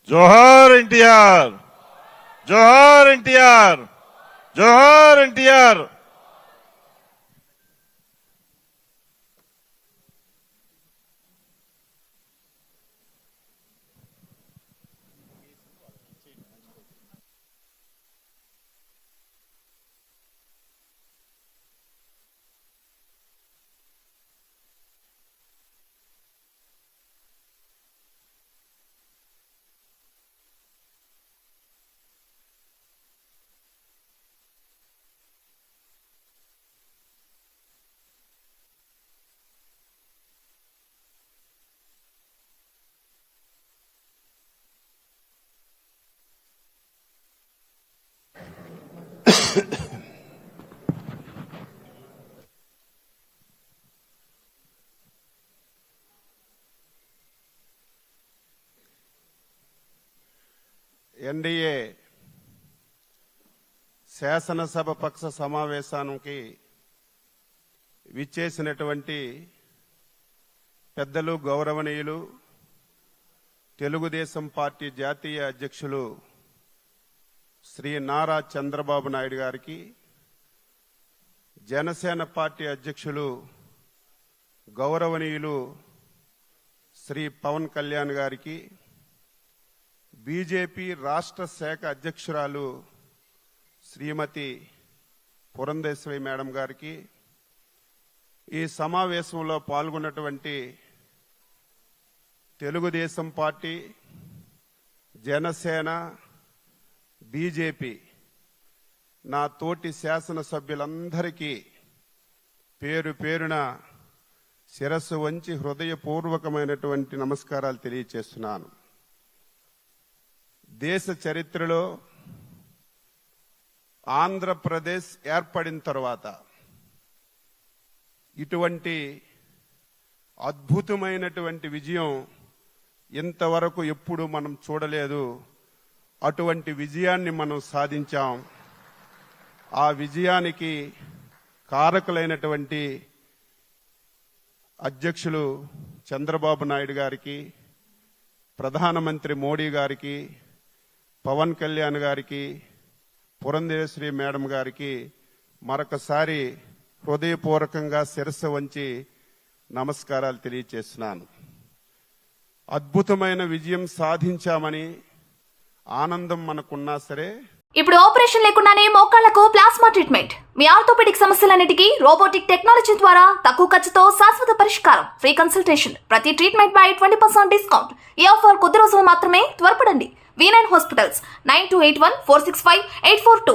జోహార్ ఎన్టీఆర్, జోహార్ ఎన్టీఆర్, జోహార్ NTR. NDA శాసనసభ పక్ష సమావేశానికి విచ్చేసినటువంటి పెద్దలు, గౌరవనీయులు, తెలుగుదేశం పార్టీ జాతీయ అధ్యక్షులు శ్రీ నారా చంద్రబాబు నాయుడు గారికి, జనసేన పార్టీ అధ్యక్షులు గౌరవనీయులు శ్రీ పవన్ కళ్యాణ్ గారికి, బీజేపీ రాష్ట్ర శాఖ అధ్యక్షురాలు శ్రీమతి పురంధేశ్వరి మేడం గారికి, ఈ సమావేశంలో పాల్గొన్నటువంటి తెలుగుదేశం పార్టీ, జనసేన, బీజేపీ నా తోటి శాసనసభ్యులందరికీ పేరు పేరున శిరస్సు వంచి హృదయపూర్వకమైనటువంటి నమస్కారాలు తెలియజేస్తున్నాను. దేశ చరిత్రలో ఆంధ్రప్రదేశ్ ఏర్పడిన తర్వాత ఇటువంటి అద్భుతమైనటువంటి విజయం ఇంతవరకు ఎప్పుడు మనం చూడలేదు. అటువంటి విజయాన్ని మనం సాధించాం. ఆ విజయానికి కారకులైనటువంటి అధ్యక్షులు చంద్రబాబు నాయుడు గారికి, ప్రధానమంత్రి మోడీ గారికి, పవన్ కళ్యాణ్ గారికి, పురంధేశ్వరి మేడం గారికి మరొకసారి హృదయపూర్వకంగా శిరస్సు వంచి నమస్కారాలు తెలియజేస్తున్నాను. అద్భుతమైన విజయం సాధించామని ఆనందం మనకున్నా సరే, ఇప్పుడు ఆపరేషన్ లేకుండానే మోకాళ్లకు ప్లాస్మా ట్రీట్మెంట్, మీ ఆర్థోపెడిక్ సమస్యలన్నిటికీ రోబోటిక్ టెక్నాలజీ ద్వారా తక్కువ ఖర్చుతో శాశ్వత పరిష్కారం, ఫ్రీ కన్సల్టేషన్, ప్రతి ట్రీట్మెంట్ పై 20% డిస్కౌంట్. ఈ ఆఫర్ కొద్ది రోజులు మాత్రమే, త్వరపడండి. V9 hospitals 9281465842